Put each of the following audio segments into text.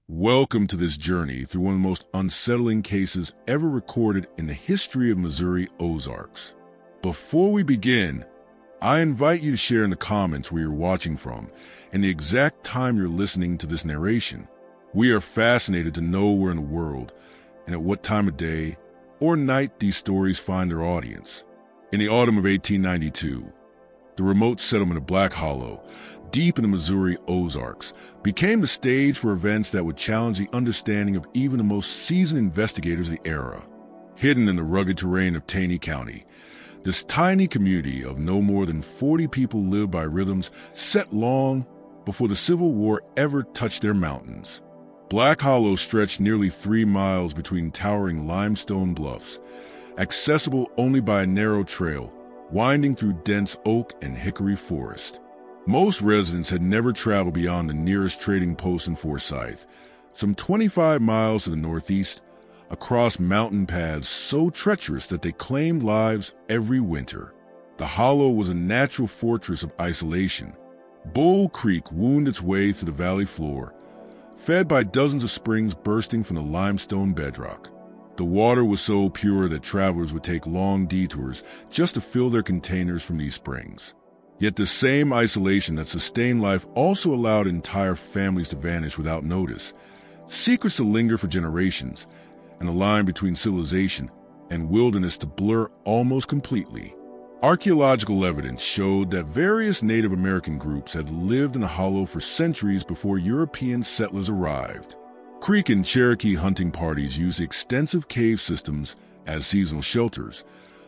Welcome to this journey through one of the most unsettling cases ever recorded in the history of Missouri Ozarks. Before we begin, I invite you to share in the comments where you're watching from and the exact time you're listening to this narration. We are fascinated to know where in the world and at what time of day or night these stories find their audience. In the autumn of 1892, the remote settlement of Black Hollow, deep in the Missouri Ozarks, became the stage for events that would challenge the understanding of even the most seasoned investigators of the era. Hidden in the rugged terrain of Taney County, this tiny community of no more than 40 people lived by rhythms set long before the Civil War ever touched their mountains. Black Hollow stretched nearly 3 miles between towering limestone bluffs, accessible only by a narrow trail winding through dense oak and hickory forest. Most residents had never traveled beyond the nearest trading post in Forsyth, some 25 miles to the northeast, across mountain paths so treacherous that they claimed lives every winter. The hollow was a natural fortress of isolation. Bull Creek wound its way through the valley floor, fed by dozens of springs bursting from the limestone bedrock. The water was so pure that travelers would take long detours just to fill their containers from these springs. Yet the same isolation that sustained life also allowed entire families to vanish without notice, secrets to linger for generations, and the line between civilization and wilderness to blur almost completely. Archaeological evidence showed that various Native American groups had lived in the hollow for centuries before European settlers arrived. Creek and Cherokee hunting parties used extensive cave systems as seasonal shelters,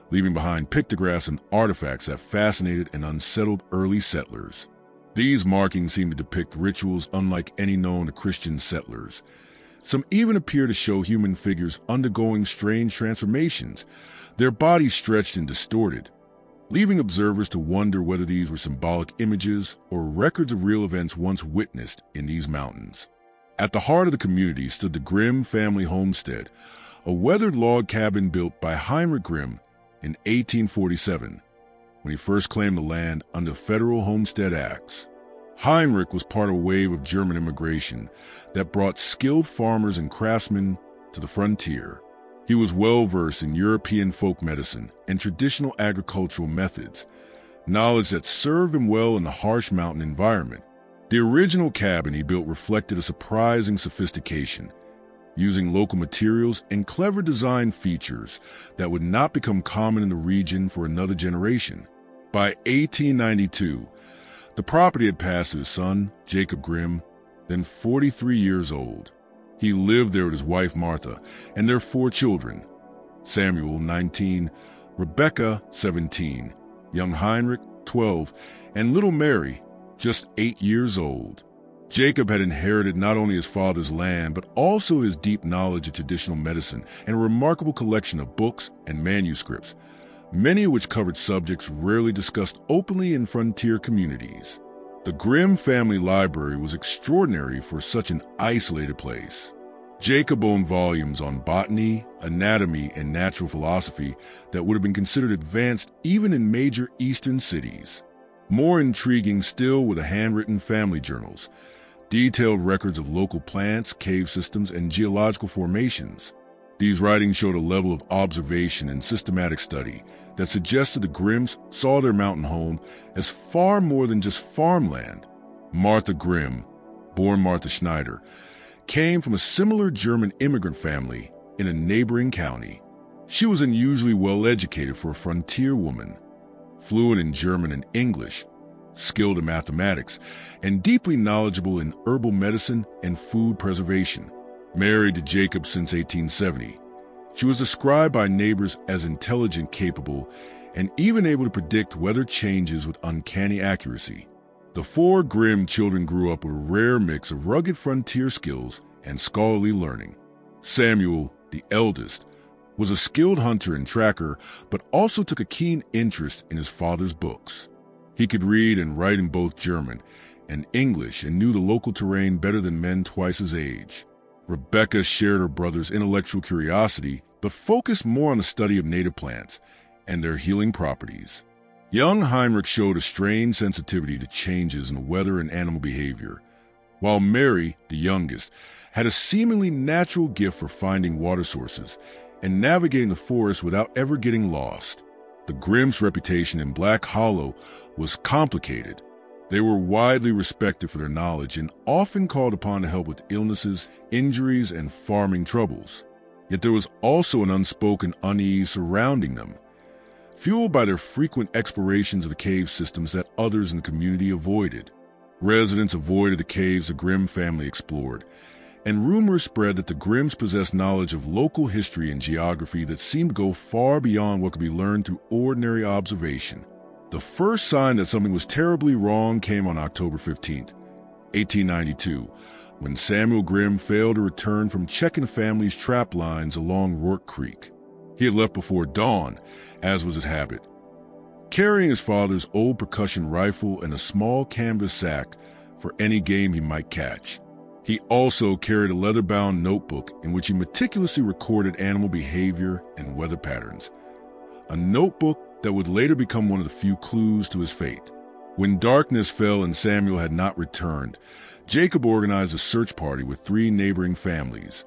leaving behind pictographs and artifacts that fascinated and unsettled early settlers. These markings seem to depict rituals unlike any known to Christian settlers. Some even appear to show human figures undergoing strange transformations, their bodies stretched and distorted, leaving observers to wonder whether these were symbolic images or records of real events once witnessed in these mountains. At the heart of the community stood the Grimm family homestead, a weathered log cabin built by Heinrich Grimm in 1847, when he first claimed the land under federal homestead acts. Heinrich was part of a wave of German immigration that brought skilled farmers and craftsmen to the frontier. He was well-versed in European folk medicine and traditional agricultural methods, knowledge that served him well in the harsh mountain environment. The original cabin he built reflected a surprising sophistication, using local materials and clever design features that would not become common in the region for another generation. By 1892, the property had passed to his son, Jacob Grimm, then 43 years old. He lived there with his wife Martha and their 4 children, Samuel, 19, Rebecca, 17, young Heinrich, 12, and little Mary, just 8 years old. Jacob had inherited not only his father's land, but also his deep knowledge of traditional medicine and a remarkable collection of books and manuscripts, many of which covered subjects rarely discussed openly in frontier communities. The Grimm family library was extraordinary for such an isolated place. Jacob owned volumes on botany, anatomy, and natural philosophy that would have been considered advanced even in major eastern cities. More intriguing still were the handwritten family journals, detailed records of local plants, cave systems, and geological formations. These writings showed a level of observation and systematic study that suggested the Grimms saw their mountain home as far more than just farmland. Martha Grimm, born Martha Schneider, came from a similar German immigrant family in a neighboring county. She was unusually well-educated for a frontier woman, fluent in German and English, skilled in mathematics, and deeply knowledgeable in herbal medicine and food preservation. Married to Jacob since 1870, she was described by neighbors as intelligent, capable, and even able to predict weather changes with uncanny accuracy. The 4 Grimm children grew up with a rare mix of rugged frontier skills and scholarly learning. Samuel, the eldest, was a skilled hunter and tracker, but also took a keen interest in his father's books. He could read and write in both German and English and knew the local terrain better than men twice his age. Rebecca shared her brother's intellectual curiosity, but focused more on the study of native plants and their healing properties. Young Heinrich showed a strange sensitivity to changes in weather and animal behavior, while Mary, the youngest, had a seemingly natural gift for finding water sources and navigating the forest without ever getting lost. The Grimms' reputation in Black Hollow was complicated. They were widely respected for their knowledge and often called upon to help with illnesses, injuries, and farming troubles. Yet there was also an unspoken unease surrounding them, fueled by their frequent explorations of the cave systems that others in the community avoided. Residents avoided the caves the Grimm family explored, and rumors spread that the Grimms possessed knowledge of local history and geography that seemed to go far beyond what could be learned through ordinary observation. The first sign that something was terribly wrong came on October 15, 1892, when Samuel Grimm failed to return from checking the family's trap lines along Rourke Creek. He had left before dawn, as was his habit, carrying his father's old percussion rifle and a small canvas sack for any game he might catch. He also carried a leather-bound notebook in which he meticulously recorded animal behavior and weather patterns, a notebook that would later become one of the few clues to his fate. When darkness fell and Samuel had not returned, Jacob organized a search party with 3 neighboring families,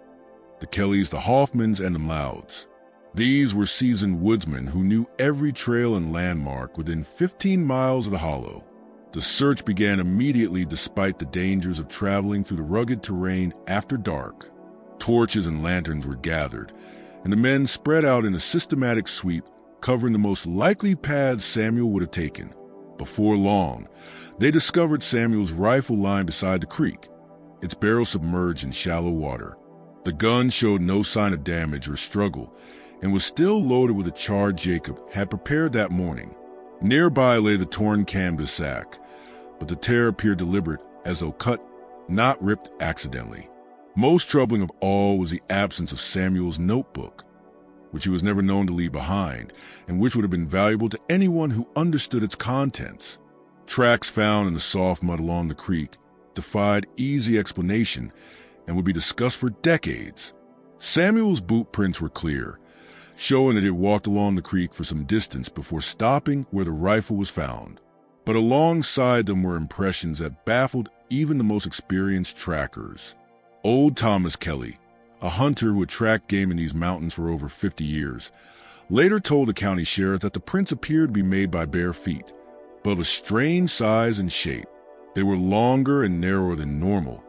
the Kellys, the Hoffmans, and the Mlouds. These were seasoned woodsmen who knew every trail and landmark within 15 miles of the hollow. The search began immediately despite the dangers of traveling through the rugged terrain after dark. Torches and lanterns were gathered, and the men spread out in a systematic sweep covering the most likely paths Samuel would have taken. Before long, they discovered Samuel's rifle lying beside the creek, its barrel submerged in shallow water. The gun showed no sign of damage or struggle and was still loaded with a charge Jacob had prepared that morning. Nearby lay the torn canvas sack, but the tear appeared deliberate, as though cut, not ripped accidentally. Most troubling of all was the absence of Samuel's notebook, which he was never known to leave behind, and which would have been valuable to anyone who understood its contents. Tracks found in the soft mud along the creek defied easy explanation and would be discussed for decades. Samuel's boot prints were clear, showing that he had walked along the creek for some distance before stopping where the rifle was found. But alongside them were impressions that baffled even the most experienced trackers. Old Thomas Kelly, a hunter who had tracked game in these mountains for over 50 years, later told the county sheriff that the prints appeared to be made by bare feet, but of a strange size and shape. They were longer and narrower than normal,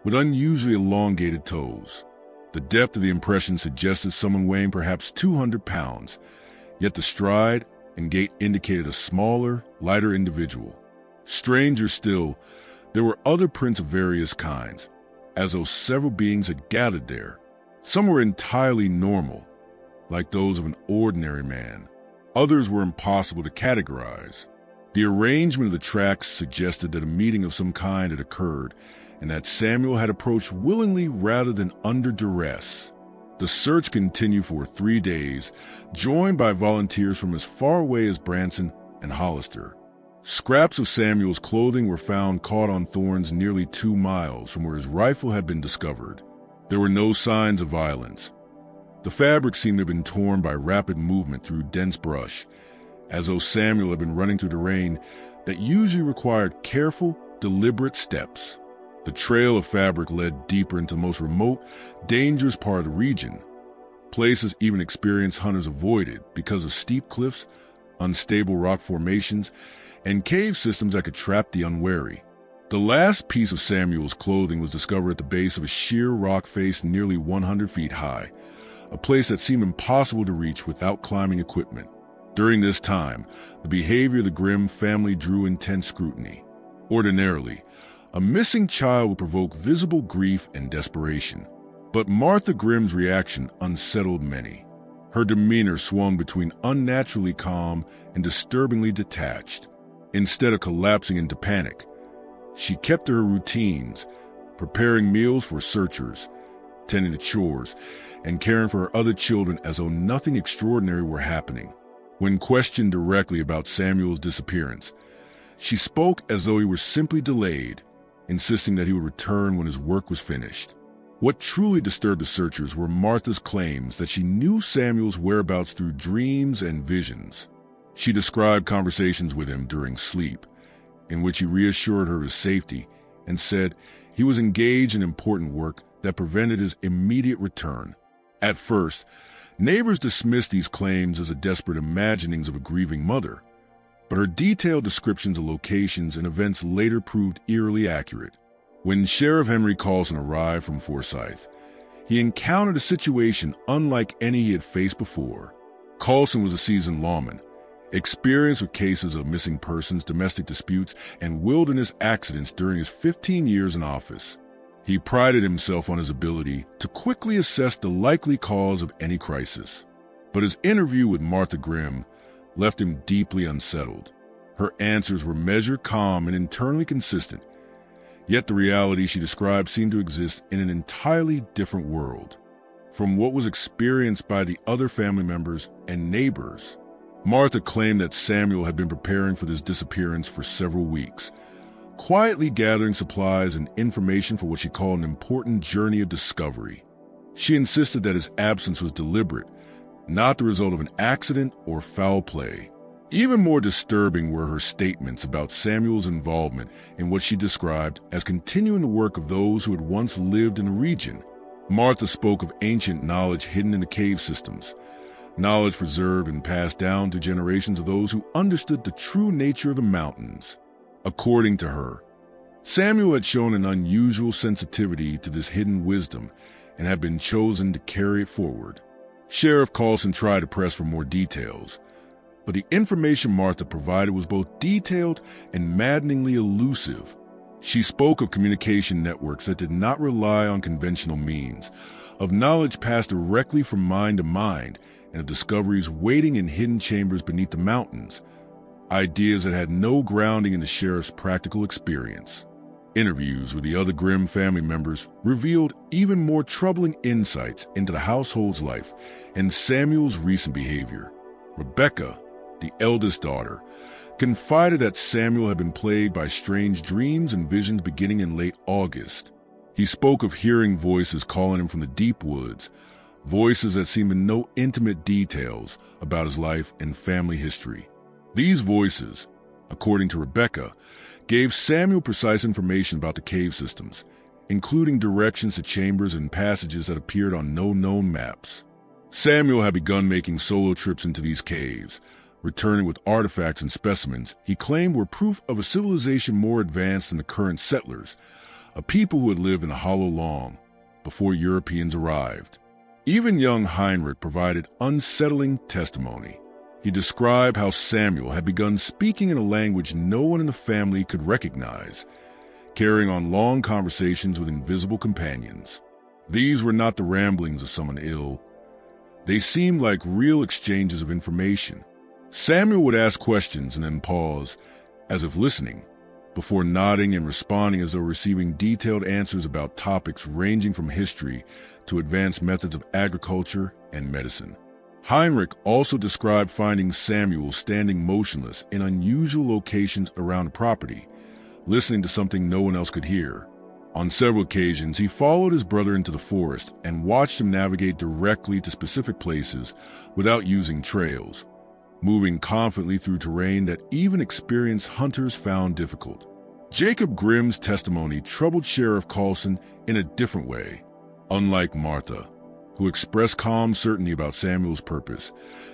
with unusually elongated toes. The depth of the impression suggested someone weighing perhaps 200 pounds, yet the stride and gait indicated a smaller, lighter individual. Stranger still, there were other prints of various kinds, as though several beings had gathered there. Some were entirely normal, like those of an ordinary man. Others were impossible to categorize. The arrangement of the tracks suggested that a meeting of some kind had occurred, and that Samuel had approached willingly rather than under duress. The search continued for 3 days, joined by volunteers from as far away as Branson and Hollister. Scraps of Samuel's clothing were found caught on thorns nearly 2 miles from where his rifle had been discovered. There were no signs of violence. The fabric seemed to have been torn by rapid movement through dense brush, as though Samuel had been running through terrain that usually required careful, deliberate steps. The trail of fabric led deeper into the most remote, dangerous part of the region, places even experienced hunters avoided because of steep cliffs, unstable rock formations, and cave systems that could trap the unwary. The last piece of Samuel's clothing was discovered at the base of a sheer rock face nearly 100 feet high, a place that seemed impossible to reach without climbing equipment. During this time, the behavior of the Grimm family drew intense scrutiny. Ordinarily, a missing child would provoke visible grief and desperation. But Martha Grimm's reaction unsettled many. Her demeanor swung between unnaturally calm and disturbingly detached. Instead of collapsing into panic, she kept to her routines, preparing meals for searchers, tending to chores, and caring for her other children as though nothing extraordinary were happening. When questioned directly about Samuel's disappearance, she spoke as though he were simply delayed, insisting that he would return when his work was finished. What truly disturbed the searchers were Martha's claims that she knew Samuel's whereabouts through dreams and visions. She described conversations with him during sleep, in which he reassured her of his safety and said he was engaged in important work that prevented his immediate return. At first, neighbors dismissed these claims as a desperate imaginings of a grieving mother, but her detailed descriptions of locations and events later proved eerily accurate. When Sheriff Henry Carlson arrived from Forsyth, he encountered a situation unlike any he had faced before. Carlson was a seasoned lawman, experienced with cases of missing persons, domestic disputes, and wilderness accidents during his 15 years in office. He prided himself on his ability to quickly assess the likely cause of any crisis. But his interview with Martha Grimm left him deeply unsettled. Her answers were measured, calm, and internally consistent, yet the reality she described seemed to exist in an entirely different world from what was experienced by the other family members and neighbors. Martha claimed that Samuel had been preparing for this disappearance for several weeks, quietly gathering supplies and information for what she called an important journey of discovery. She insisted that his absence was deliberate, not the result of an accident or foul play. Even more disturbing were her statements about Samuel's involvement in what she described as continuing the work of those who had once lived in the region. Martha spoke of ancient knowledge hidden in the cave systems, knowledge preserved and passed down to generations of those who understood the true nature of the mountains. According to her, Samuel had shown an unusual sensitivity to this hidden wisdom and had been chosen to carry it forward. Sheriff Carlson tried to press for more details, but the information Martha provided was both detailed and maddeningly elusive. She spoke of communication networks that did not rely on conventional means, of knowledge passed directly from mind to mind, and of discoveries waiting in hidden chambers beneath the mountains, ideas that had no grounding in the sheriff's practical experience. Interviews with the other Grimm family members revealed even more troubling insights into the household's life and Samuel's recent behavior. Rebecca, the eldest daughter, confided that Samuel had been plagued by strange dreams and visions beginning in late August. He spoke of hearing voices calling him from the deep woods, voices that seemed to know intimate details about his life and family history. These voices, according to Rebecca, gave Samuel precise information about the cave systems, including directions to chambers and passages that appeared on no known maps. Samuel had begun making solo trips into these caves, returning with artifacts and specimens he claimed were proof of a civilization more advanced than the current settlers, a people who had lived in the hollow long before Europeans arrived. Even young Heinrich provided unsettling testimony. He described how Samuel had begun speaking in a language no one in the family could recognize, carrying on long conversations with invisible companions. These were not the ramblings of someone ill. They seemed like real exchanges of information. Samuel would ask questions and then pause, as if listening, before nodding and responding as though receiving detailed answers about topics ranging from history to advanced methods of agriculture and medicine. Heinrich also described finding Samuel standing motionless in unusual locations around the property, listening to something no one else could hear. On several occasions, he followed his brother into the forest and watched him navigate directly to specific places without using trails, moving confidently through terrain that even experienced hunters found difficult. Jacob Grimm's testimony troubled Sheriff Carlson in a different way. Unlike Martha, who expressed calm certainty about Samuel's purpose,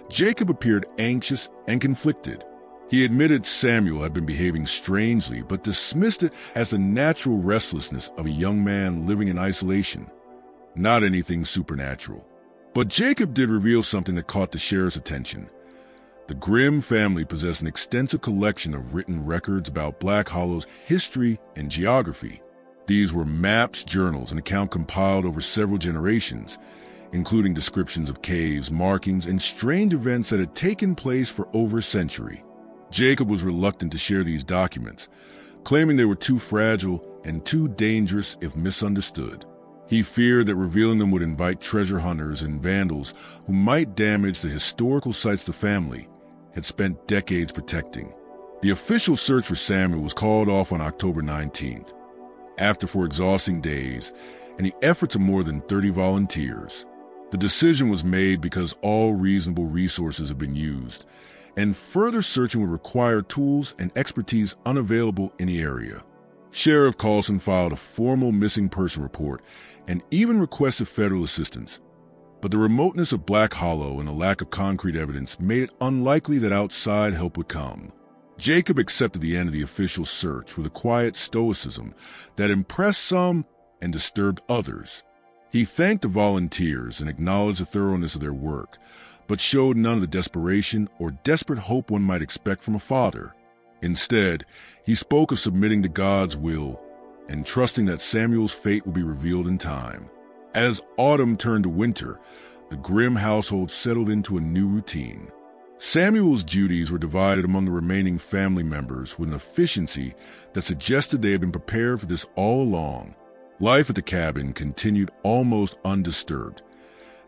Jacob appeared anxious and conflicted. He admitted Samuel had been behaving strangely, but dismissed it as the natural restlessness of a young man living in isolation, not anything supernatural. But Jacob did reveal something that caught the sheriff's attention. The Grimm family possessed an extensive collection of written records about Black Hollow's history and geography. These were maps, journals, and accounts compiled over several generations, including descriptions of caves, markings, and strange events that had taken place for over a century. Jacob was reluctant to share these documents, claiming they were too fragile and too dangerous if misunderstood. He feared that revealing them would invite treasure hunters and vandals who might damage the historical sites the family had spent decades protecting. The official search for Samuel was called off on October 19th, after 4 exhausting days and the efforts of more than 30 volunteers. The decision was made because all reasonable resources had been used, and further searching would require tools and expertise unavailable in the area. Sheriff Carlson filed a formal missing person report and even requested federal assistance. But the remoteness of Black Hollow and a lack of concrete evidence made it unlikely that outside help would come. Jacob accepted the end of the official search with a quiet stoicism that impressed some and disturbed others. He thanked the volunteers and acknowledged the thoroughness of their work, but showed none of the desperation or desperate hope one might expect from a father. Instead, he spoke of submitting to God's will and trusting that Samuel's fate would be revealed in time. As autumn turned to winter, the Grimm household settled into a new routine. Samuel's duties were divided among the remaining family members with an efficiency that suggested they had been prepared for this all along. Life at the cabin continued almost undisturbed,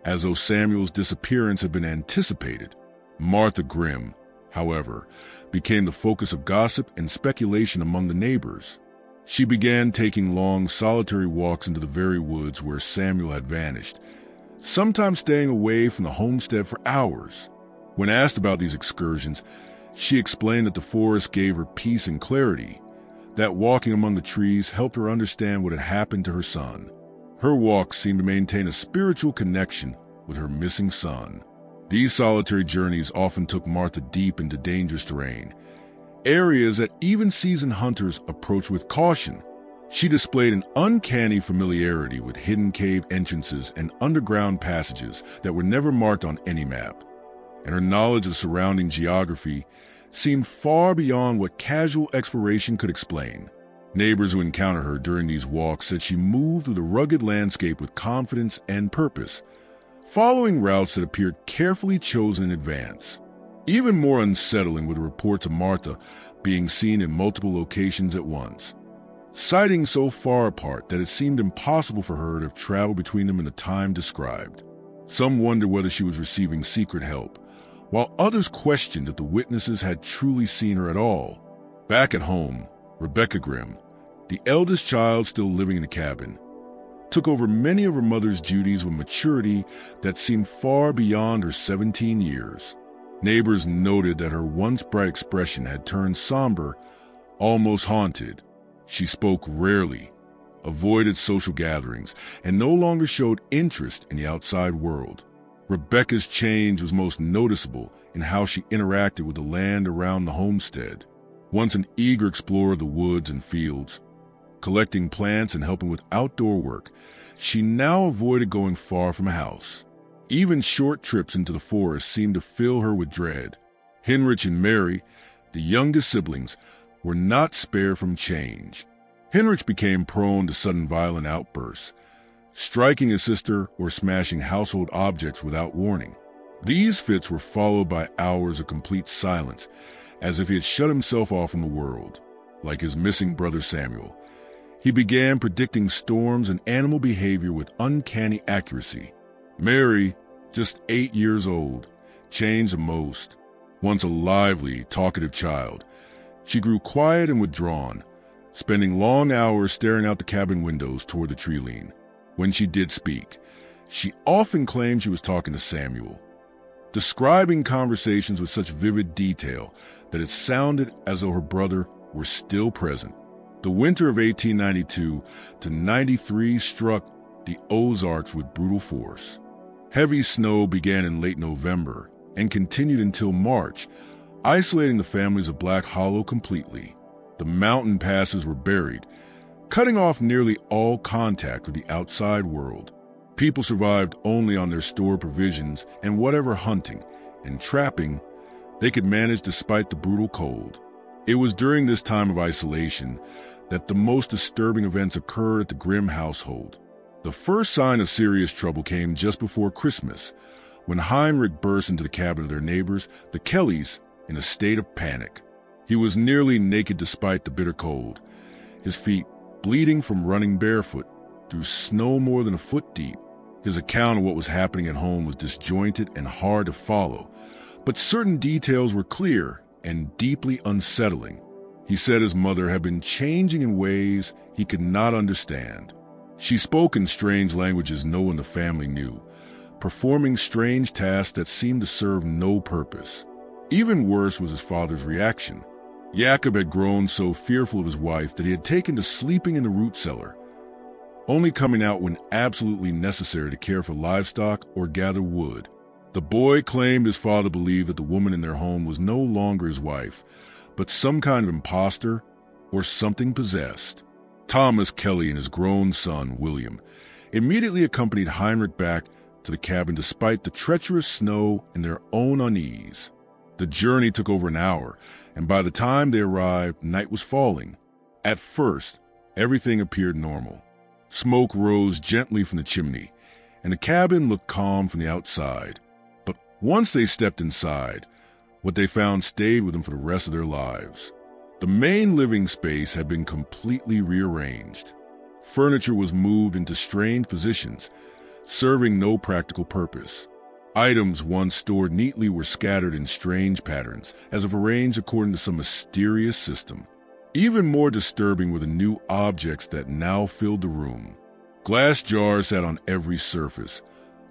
as though Samuel's disappearance had been anticipated. Martha Grimm, however, became the focus of gossip and speculation among the neighbors. She began taking long, solitary walks into the very woods where Samuel had vanished, sometimes staying away from the homestead for hours. When asked about these excursions, she explained that the forest gave her peace and clarity, that walking among the trees helped her understand what had happened to her son. Her walks seemed to maintain a spiritual connection with her missing son. These solitary journeys often took Martha deep into dangerous terrain, areas that even seasoned hunters approached with caution. She displayed an uncanny familiarity with hidden cave entrances and underground passages that were never marked on any map, and her knowledge of surrounding geography seemed far beyond what casual exploration could explain. Neighbors who encountered her during these walks said she moved through the rugged landscape with confidence and purpose, following routes that appeared carefully chosen in advance. Even more unsettling were the reports of Martha being seen in multiple locations at once, sightings so far apart that it seemed impossible for her to have traveled between them in the time described. Some wondered whether she was receiving secret help, while others questioned if the witnesses had truly seen her at all. Back at home, Rebecca Grimm, the eldest child still living in the cabin, took over many of her mother's duties with maturity that seemed far beyond her 17 years. Neighbors noted that her once bright expression had turned somber, almost haunted. She spoke rarely, avoided social gatherings, and no longer showed interest in the outside world. Rebecca's change was most noticeable in how she interacted with the land around the homestead. Once an eager explorer of the woods and fields, collecting plants and helping with outdoor work, she now avoided going far from a house. Even short trips into the forest seemed to fill her with dread. Henrich and Mary, the youngest siblings, were not spared from change. Henrich became prone to sudden violent outbursts, striking his sister or smashing household objects without warning. These fits were followed by hours of complete silence, as if he had shut himself off from the world. Like his missing brother Samuel, he began predicting storms and animal behavior with uncanny accuracy. Mary, just 8 years old, changed the most. Once a lively, talkative child, she grew quiet and withdrawn, spending long hours staring out the cabin windows toward the tree line. When she did speak, she often claimed she was talking to Samuel, describing conversations with such vivid detail that it sounded as though her brother were still present. The winter of 1892 to 93 struck the Ozarks with brutal force. Heavy snow began in late November and continued until March, isolating the families of Black Hollow completely. The mountain passes were buried, cutting off nearly all contact with the outside world. People survived only on their stored provisions and whatever hunting and trapping they could manage despite the brutal cold. It was during this time of isolation that the most disturbing events occurred at the Grimm household. The first sign of serious trouble came just before Christmas, when Heinrich burst into the cabin of their neighbors, the Kellys, in a state of panic. He was nearly naked despite the bitter cold, his feet bleeding from running barefoot through snow more than a foot deep. His account of what was happening at home was disjointed and hard to follow, but certain details were clear and deeply unsettling. He said his mother had been changing in ways he could not understand. She spoke in strange languages no one in the family knew, performing strange tasks that seemed to serve no purpose. Even worse was his father's reaction. Jacob had grown so fearful of his wife that he had taken to sleeping in the root cellar, only coming out when absolutely necessary to care for livestock or gather wood. The boy claimed his father believed that the woman in their home was no longer his wife, but some kind of imposter or something possessed. Thomas Kelly and his grown son, William, immediately accompanied Heinrich back to the cabin despite the treacherous snow and their own unease. The journey took over an hour, and by the time they arrived, night was falling. At first, everything appeared normal. Smoke rose gently from the chimney, and the cabin looked calm from the outside. But once they stepped inside, what they found stayed with them for the rest of their lives. The main living space had been completely rearranged. Furniture was moved into strange positions, serving no practical purpose. Items once stored neatly were scattered in strange patterns, as if arranged according to some mysterious system. Even more disturbing were the new objects that now filled the room. Glass jars sat on every surface,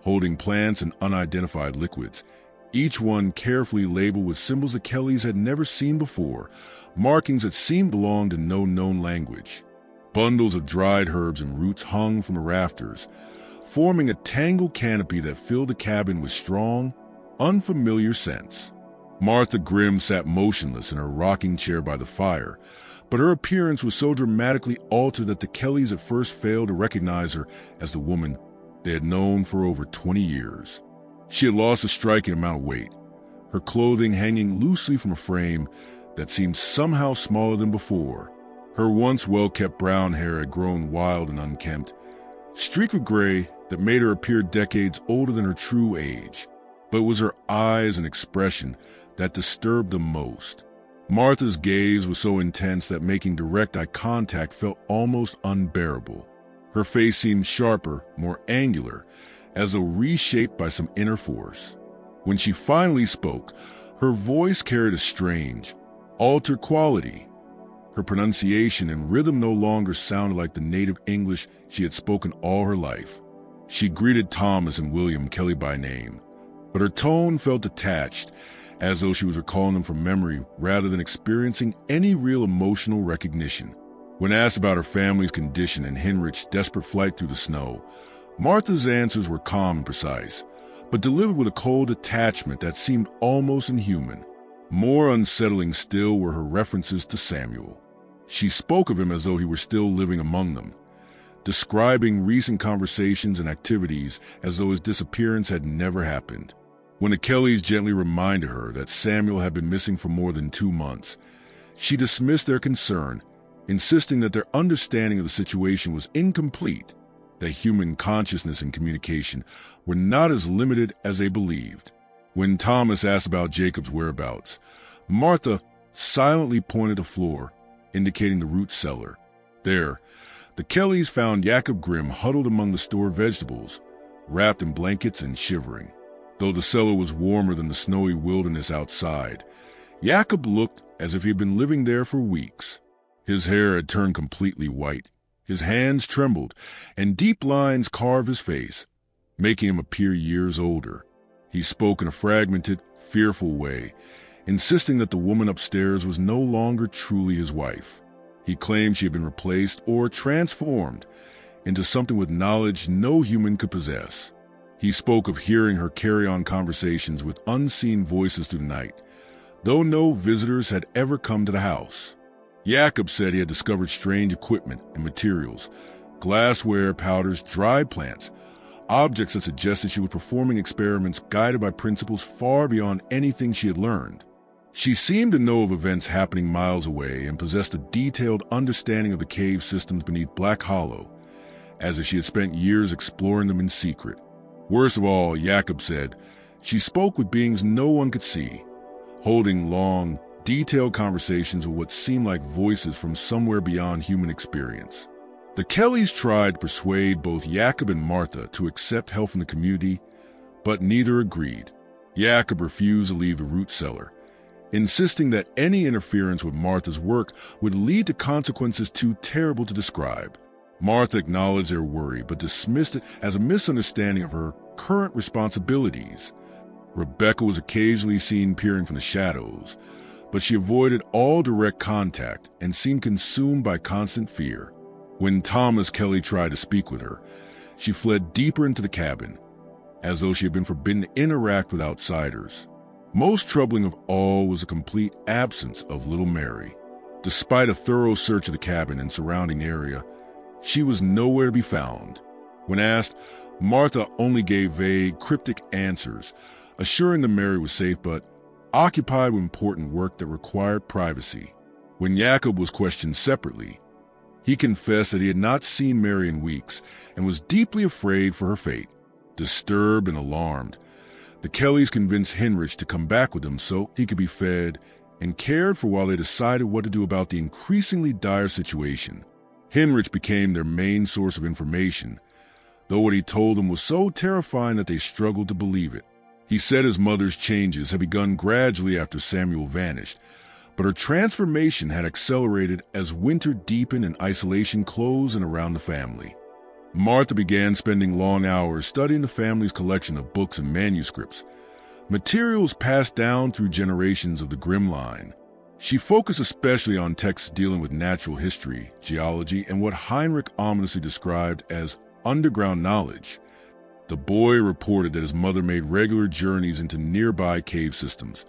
holding plants and unidentified liquids, each one carefully labeled with symbols the Kellys had never seen before, markings that seemed to belong to no known language. Bundles of dried herbs and roots hung from the rafters, forming a tangled canopy that filled the cabin with strong, unfamiliar scents. Martha Grimm sat motionless in her rocking chair by the fire, but her appearance was so dramatically altered that the Kellys at first failed to recognize her as the woman they had known for over 20 years. She had lost a striking amount of weight, her clothing hanging loosely from a frame that seemed somehow smaller than before. Her once well-kept brown hair had grown wild and unkempt, streaked with gray that made her appear decades older than her true age. But it was her eyes and expression that disturbed them most. Martha's gaze was so intense that making direct eye contact felt almost unbearable. Her face seemed sharper, more angular, as though reshaped by some inner force. When she finally spoke, her voice carried a strange, altered quality. Her pronunciation and rhythm no longer sounded like the native English she had spoken all her life. She greeted Thomas and William Kelly by name, but her tone felt detached, as though she was recalling them from memory rather than experiencing any real emotional recognition. When asked about her family's condition and Heinrich's desperate flight through the snow, Martha's answers were calm and precise, but delivered with a cold detachment that seemed almost inhuman. More unsettling still were her references to Samuel. She spoke of him as though he were still living among them, describing recent conversations and activities as though his disappearance had never happened. When the Kellys gently reminded her that Samuel had been missing for more than 2 months, she dismissed their concern, insisting that their understanding of the situation was incomplete, that human consciousness and communication were not as limited as they believed. When Thomas asked about Jacob's whereabouts, Martha silently pointed to the floor, indicating the root cellar. There, the Kellys found Jacob Grimm huddled among the stored vegetables, wrapped in blankets and shivering. Though the cellar was warmer than the snowy wilderness outside, Jacob looked as if he had been living there for weeks. His hair had turned completely white, his hands trembled, and deep lines carved his face, making him appear years older. He spoke in a fragmented, fearful way, insisting that the woman upstairs was no longer truly his wife. He claimed she had been replaced or transformed into something with knowledge no human could possess. He spoke of hearing her carry on conversations with unseen voices through the night, though no visitors had ever come to the house. Jacob said he had discovered strange equipment and materials, glassware, powders, dried plants, objects that suggested she was performing experiments guided by principles far beyond anything she had learned. She seemed to know of events happening miles away and possessed a detailed understanding of the cave systems beneath Black Hollow, as if she had spent years exploring them in secret. Worst of all, Jacob said, she spoke with beings no one could see, holding long, detailed conversations with what seemed like voices from somewhere beyond human experience. The Kellys tried to persuade both Jacob and Martha to accept help from the community, but neither agreed. Jacob refused to leave the root cellar, insisting that any interference with Martha's work would lead to consequences too terrible to describe. Martha acknowledged their worry, but dismissed it as a misunderstanding of her current responsibilities. Rebecca was occasionally seen peering from the shadows, but she avoided all direct contact and seemed consumed by constant fear. When Thomas Kelly tried to speak with her, she fled deeper into the cabin, as though she had been forbidden to interact with outsiders. Most troubling of all was the complete absence of little Mary. Despite a thorough search of the cabin and surrounding area, she was nowhere to be found. When asked, Martha only gave vague, cryptic answers, assuring them Mary was safe but occupied with important work that required privacy. When Jacob was questioned separately, he confessed that he had not seen Mary in weeks and was deeply afraid for her fate. Disturbed and alarmed, the Kellys convinced Heinrich to come back with them so he could be fed and cared for while they decided what to do about the increasingly dire situation. Heinrich became their main source of information, though what he told them was so terrifying that they struggled to believe it. He said his mother's changes had begun gradually after Samuel vanished, but her transformation had accelerated as winter deepened and isolation closed in around the family. Martha began spending long hours studying the family's collection of books and manuscripts, materials passed down through generations of the Grimm line. She focused especially on texts dealing with natural history, geology, and what Heinrich ominously described as underground knowledge. The boy reported that his mother made regular journeys into nearby cave systems,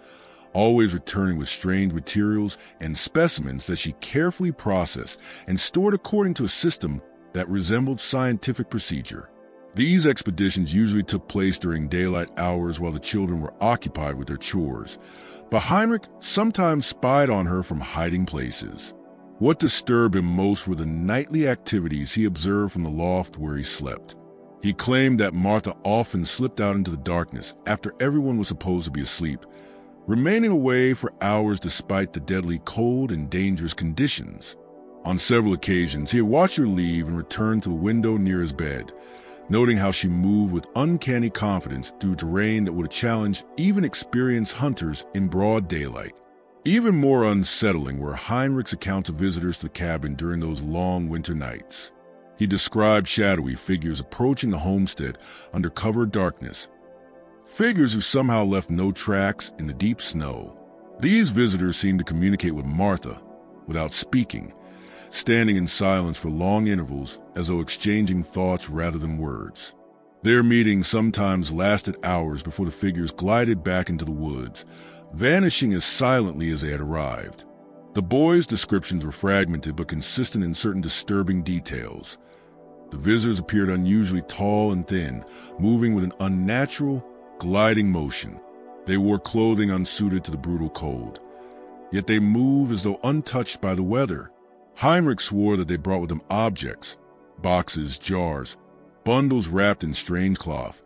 always returning with strange materials and specimens that she carefully processed and stored according to a system that resembled scientific procedure. These expeditions usually took place during daylight hours while the children were occupied with their chores, but Heinrich sometimes spied on her from hiding places. What disturbed him most were the nightly activities he observed from the loft where he slept. He claimed that Martha often slipped out into the darkness after everyone was supposed to be asleep, remaining away for hours despite the deadly cold and dangerous conditions. On several occasions, he had watched her leave and return to the window near his bed, noting how she moved with uncanny confidence through terrain that would have challenged even experienced hunters in broad daylight. Even more unsettling were Heinrich's accounts of visitors to the cabin during those long winter nights. He described shadowy figures approaching the homestead under cover of darkness, figures who somehow left no tracks in the deep snow. These visitors seemed to communicate with Martha without speaking, standing in silence for long intervals as though exchanging thoughts rather than words. Their meetings sometimes lasted hours before the figures glided back into the woods, vanishing as silently as they had arrived. The boys' descriptions were fragmented but consistent in certain disturbing details. The visitors appeared unusually tall and thin, moving with an unnatural, gliding motion. They wore clothing unsuited to the brutal cold, yet they moved as though untouched by the weather. Heinrich swore that they brought with them objects, boxes, jars, bundles wrapped in strange cloth,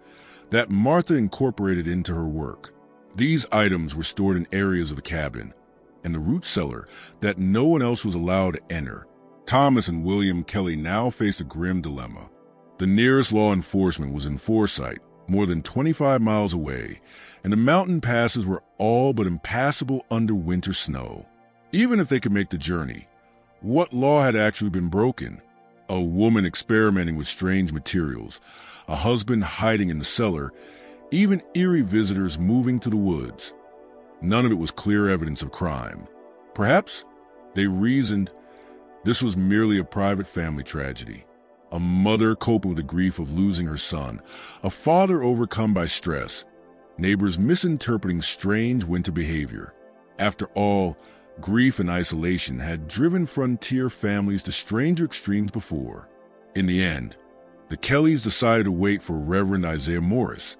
that Martha incorporated into her work. These items were stored in areas of the cabin and the root cellar that no one else was allowed to enter. Thomas and William Kelly now faced a grim dilemma. The nearest law enforcement was in Forsyth, more than 25 miles away, and the mountain passes were all but impassable under winter snow. Even if they could make the journey, what law had actually been broken? A woman experimenting with strange materials, a husband hiding in the cellar, even eerie visitors moving to the woods. None of it was clear evidence of crime. Perhaps, they reasoned, this was merely a private family tragedy. A mother coping with the grief of losing her son, a father overcome by stress, neighbors misinterpreting strange winter behavior. After all, grief and isolation had driven frontier families to stranger extremes before. In the end, the Kellys decided to wait for Reverend Isaiah Morris,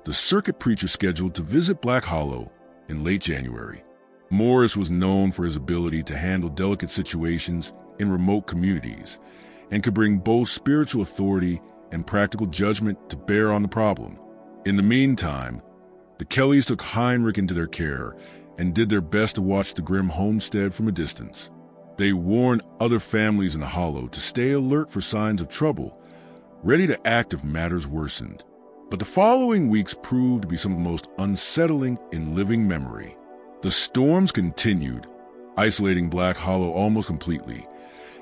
the circuit preacher scheduled to visit Black Hollow in late January. Morris was known for his ability to handle delicate situations in remote communities and could bring both spiritual authority and practical judgment to bear on the problem. In the meantime, the Kellys took Heinrich into their care and did their best to watch the grim homestead from a distance. They warned other families in the hollow to stay alert for signs of trouble, ready to act if matters worsened. But the following weeks proved to be some of the most unsettling in living memory. The storms continued, isolating Black Hollow almost completely,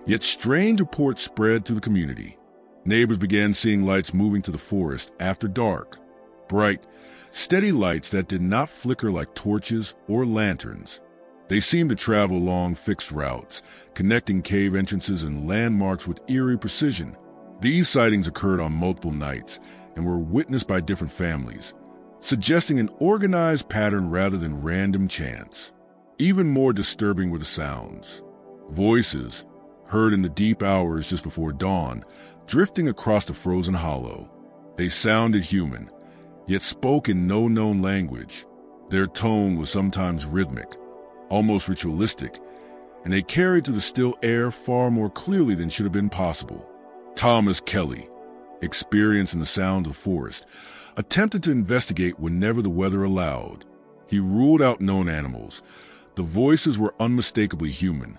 yet strange reports spread through the community. Neighbors began seeing lights moving to the forest after dark, bright, steady lights that did not flicker like torches or lanterns. They seemed to travel along fixed routes, connecting cave entrances and landmarks with eerie precision. These sightings occurred on multiple nights and were witnessed by different families, suggesting an organized pattern rather than random chance. Even more disturbing were the sounds. Voices, heard in the deep hours just before dawn, drifting across the frozen hollow. They sounded human, yet spoke in no known language. Their tone was sometimes rhythmic, almost ritualistic, and they carried through the still air far more clearly than should have been possible. Thomas Kelly, experienced in the sound of the forest, attempted to investigate whenever the weather allowed. He ruled out known animals. The voices were unmistakably human,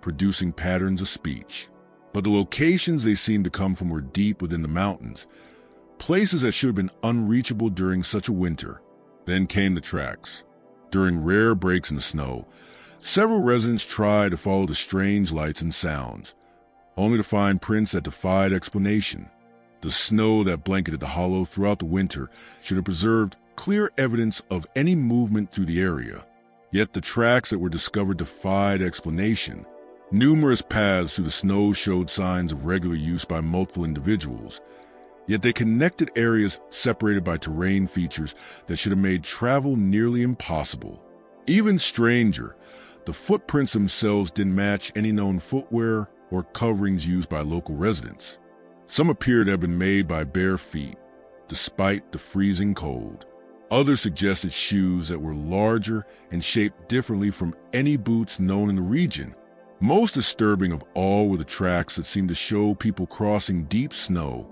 producing patterns of speech. But the locations they seemed to come from were deep within the mountains, places that should have been unreachable during such a winter. Then came the tracks. During rare breaks in the snow, several residents tried to follow the strange lights and sounds, only to find prints that defied explanation. The snow that blanketed the hollow throughout the winter should have preserved clear evidence of any movement through the area. Yet the tracks that were discovered defied explanation. Numerous paths through the snow showed signs of regular use by multiple individuals, yet they connected areas separated by terrain features that should have made travel nearly impossible. Even stranger, the footprints themselves didn't match any known footwear or coverings used by local residents. Some appeared to have been made by bare feet, despite the freezing cold. Others suggested shoes that were larger and shaped differently from any boots known in the region. Most disturbing of all were the tracks that seemed to show people crossing deep snow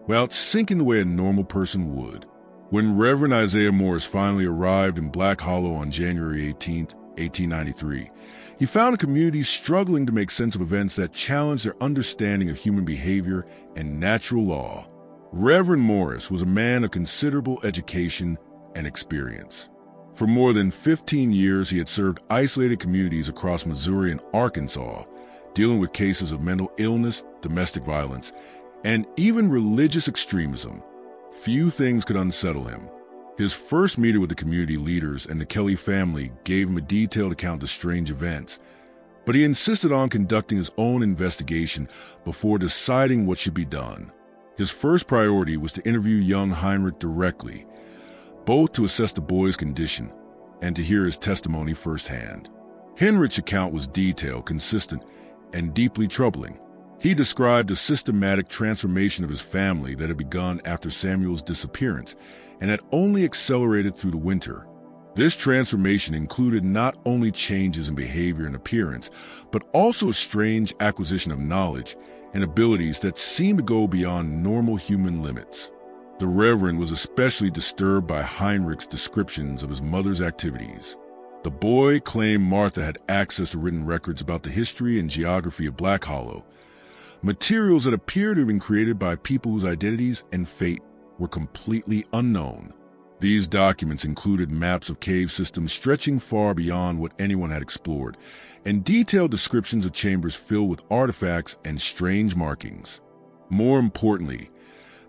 without sinking the way a normal person would. When Reverend Isaiah Morris finally arrived in Black Hollow on January 18, 1893, he found a community struggling to make sense of events that challenged their understanding of human behavior and natural law. Reverend Morris was a man of considerable education and experience. For more than 15 years, he had served isolated communities across Missouri and Arkansas, dealing with cases of mental illness, domestic violence, and even religious extremism. Few things could unsettle him. His first meeting with the community leaders and the Kelly family gave him a detailed account of strange events, but he insisted on conducting his own investigation before deciding what should be done. His first priority was to interview young Heinrich directly, both to assess the boy's condition and to hear his testimony firsthand. Heinrich's account was detailed, consistent, and deeply troubling. He described a systematic transformation of his family that had begun after Samuel's disappearance and had only accelerated through the winter. This transformation included not only changes in behavior and appearance, but also a strange acquisition of knowledge and abilities that seemed to go beyond normal human limits. The Reverend was especially disturbed by Heinrich's descriptions of his mother's activities. The boy claimed Martha had access to written records about the history and geography of Black Hollow, materials that appeared to have been created by people whose identities and fate were completely unknown. These documents included maps of cave systems stretching far beyond what anyone had explored, and detailed descriptions of chambers filled with artifacts and strange markings. More importantly,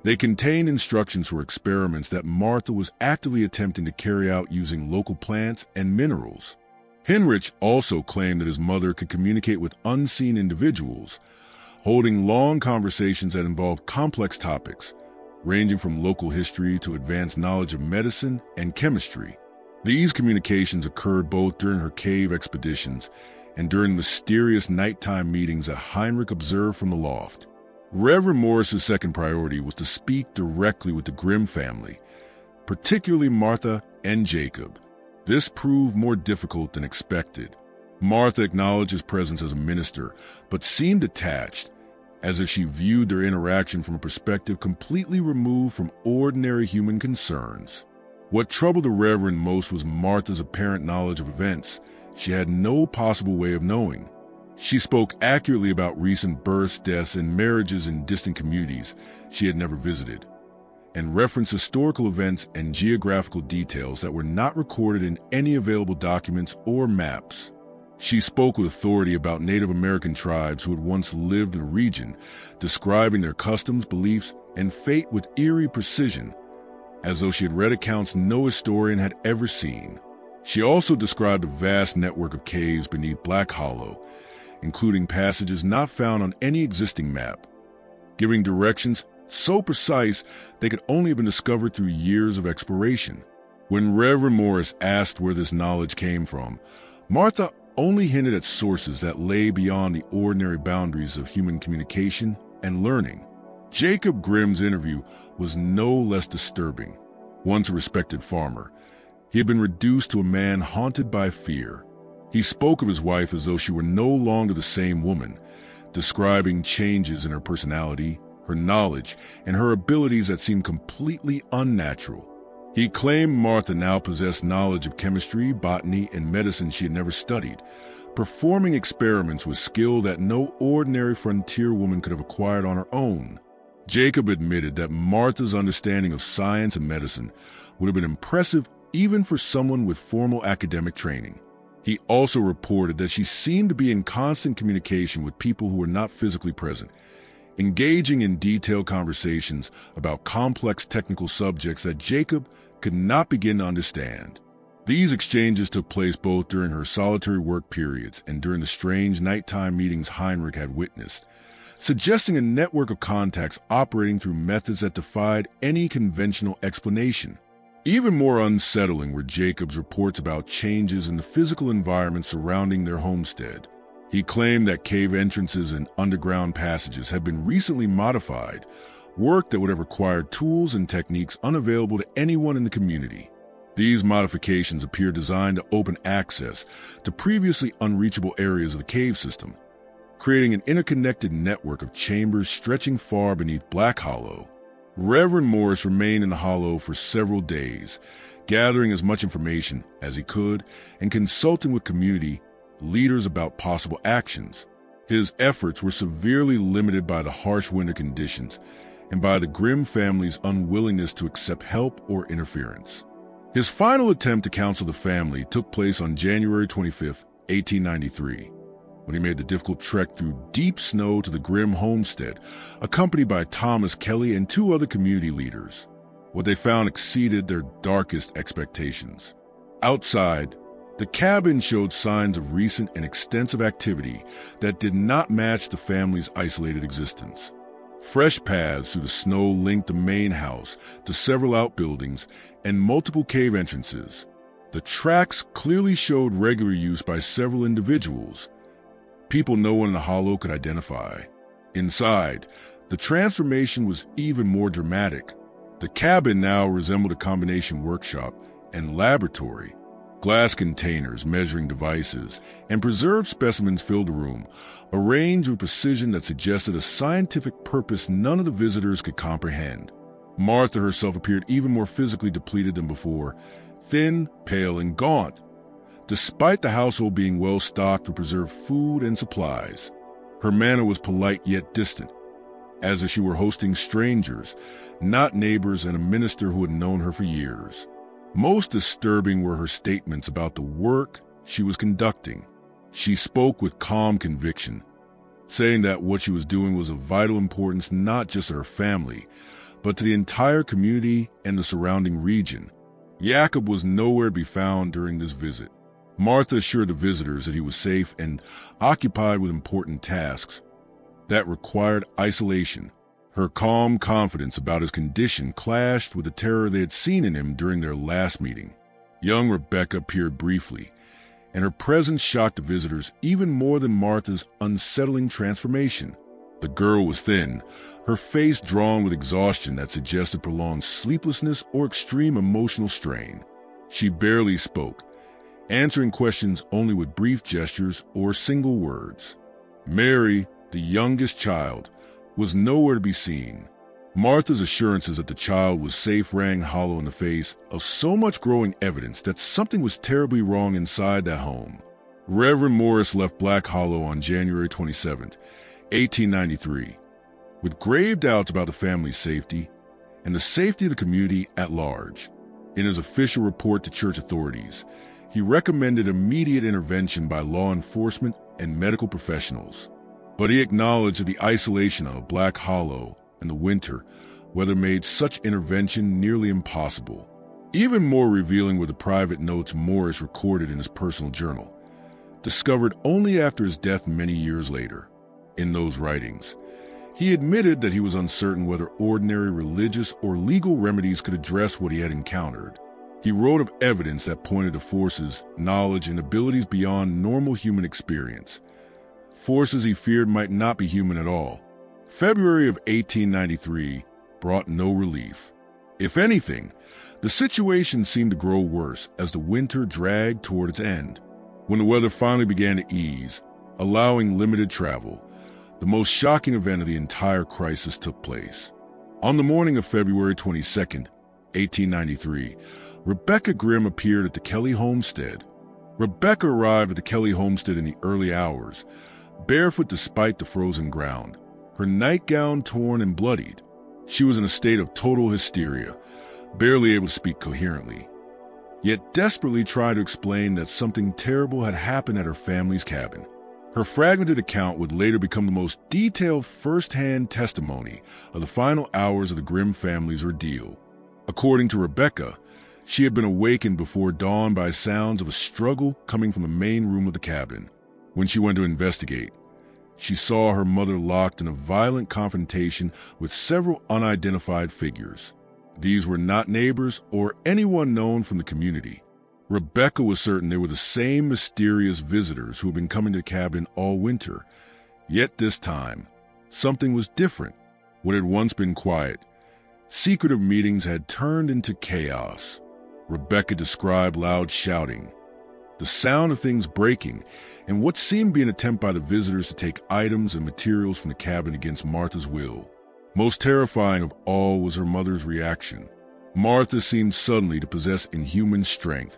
they contained instructions for experiments that Martha was actively attempting to carry out using local plants and minerals. Heinrich also claimed that his mother could communicate with unseen individuals, holding long conversations that involved complex topics, ranging from local history to advanced knowledge of medicine and chemistry. These communications occurred both during her cave expeditions and during mysterious nighttime meetings that Heinrich observed from the loft. Reverend Morris's second priority was to speak directly with the Grimm family, particularly Martha and Jacob. This proved more difficult than expected. Martha acknowledged his presence as a minister, but seemed detached, as if she viewed their interaction from a perspective completely removed from ordinary human concerns. What troubled the Reverend most was Martha's apparent knowledge of events she had no possible way of knowing. She spoke accurately about recent births, deaths, and marriages in distant communities she had never visited, and referenced historical events and geographical details that were not recorded in any available documents or maps. She spoke with authority about Native American tribes who had once lived in the region, describing their customs, beliefs, and fate with eerie precision, as though she had read accounts no historian had ever seen. She also described a vast network of caves beneath Black Hollow, including passages not found on any existing map, giving directions so precise they could only have been discovered through years of exploration. When Reverend Morris asked where this knowledge came from, Martha only hinted at sources that lay beyond the ordinary boundaries of human communication and learning. Jacob Grimm's interview was no less disturbing. Once a respected farmer, he had been reduced to a man haunted by fear. He spoke of his wife as though she were no longer the same woman, describing changes in her personality, her knowledge, and her abilities that seemed completely unnatural. He claimed Martha now possessed knowledge of chemistry, botany, and medicine she had never studied, performing experiments with skill that no ordinary frontier woman could have acquired on her own. Jacob admitted that Martha's understanding of science and medicine would have been impressive even for someone with formal academic training. He also reported that she seemed to be in constant communication with people who were not physically present, engaging in detailed conversations about complex technical subjects that Jacob could not begin to understand. These exchanges took place both during her solitary work periods and during the strange nighttime meetings Heinrich had witnessed, suggesting a network of contacts operating through methods that defied any conventional explanation. Even more unsettling were Jacob's reports about changes in the physical environment surrounding their homestead. He claimed that cave entrances and underground passages had been recently modified, work that would have required tools and techniques unavailable to anyone in the community. These modifications appear designed to open access to previously unreachable areas of the cave system, creating an interconnected network of chambers stretching far beneath Black Hollow. Reverend Morris remained in the hollow for several days, gathering as much information as he could and consulting with community leaders about possible actions. His efforts were severely limited by the harsh winter conditions and by the Grimm family's unwillingness to accept help or interference. His final attempt to counsel the family took place on January 25, 1893, when he made the difficult trek through deep snow to the Grimm homestead, accompanied by Thomas Kelly and 2 other community leaders. What they found exceeded their darkest expectations. Outside, the cabin showed signs of recent and extensive activity that did not match the family's isolated existence. Fresh paths through the snow linked the main house to several outbuildings and multiple cave entrances. The tracks clearly showed regular use by several individuals, people no one in the hollow could identify. Inside, the transformation was even more dramatic. The cabin now resembled a combination workshop and laboratory. Glass containers, measuring devices, and preserved specimens filled the room, arranged with precision that suggested a scientific purpose none of the visitors could comprehend. Martha herself appeared even more physically depleted than before, thin, pale, and gaunt, despite the household being well stocked with preserved food and supplies. Her manner was polite yet distant, as if she were hosting strangers, not neighbors and a minister who had known her for years. Most disturbing were her statements about the work she was conducting. She spoke with calm conviction, saying that what she was doing was of vital importance not just to her family, but to the entire community and the surrounding region. Jacob was nowhere to be found during this visit. Martha assured the visitors that he was safe and occupied with important tasks that required isolation. Her calm confidence about his condition clashed with the terror they had seen in him during their last meeting. Young Rebecca appeared briefly, and her presence shocked the visitors even more than Martha's unsettling transformation. The girl was thin, her face drawn with exhaustion that suggested prolonged sleeplessness or extreme emotional strain. She barely spoke, answering questions only with brief gestures or single words. Mary, the youngest child, was nowhere to be seen. Martha's assurances that the child was safe rang hollow in the face of so much growing evidence that something was terribly wrong inside that home. Reverend Morris left Black Hollow on January 27, 1893, with grave doubts about the family's safety and the safety of the community at large. In his official report to church authorities, he recommended immediate intervention by law enforcement and medical professionals. But he acknowledged that the isolation of Black Hollow and the winter weather made such intervention nearly impossible. Even more revealing were the private notes Morris recorded in his personal journal, discovered only after his death many years later. In those writings, he admitted that he was uncertain whether ordinary religious or legal remedies could address what he had encountered. He wrote of evidence that pointed to forces, knowledge, and abilities beyond normal human experience, forces he feared might not be human at all. February of 1893 brought no relief. If anything, the situation seemed to grow worse as the winter dragged toward its end. When the weather finally began to ease, allowing limited travel, the most shocking event of the entire crisis took place. On the morning of February 22nd, 1893, Rebecca Grimm appeared at the Kelly homestead. Rebecca arrived at the Kelly homestead in the early hours, barefoot despite the frozen ground, her nightgown torn and bloodied. She was in a state of total hysteria, barely able to speak coherently, yet desperately trying to explain that something terrible had happened at her family's cabin. Her fragmented account would later become the most detailed first-hand testimony of the final hours of the Grimm family's ordeal. According to Rebecca, she had been awakened before dawn by sounds of a struggle coming from the main room of the cabin. When she went to investigate, she saw her mother locked in a violent confrontation with several unidentified figures. These were not neighbors or anyone known from the community. Rebecca was certain they were the same mysterious visitors who had been coming to the cabin all winter. Yet this time, something was different. What had once been quiet, secretive meetings had turned into chaos. Rebecca described loud shouting, the sound of things breaking, and what seemed to be an attempt by the visitors to take items and materials from the cabin against Martha's will. Most terrifying of all was her mother's reaction. Martha seemed suddenly to possess inhuman strength,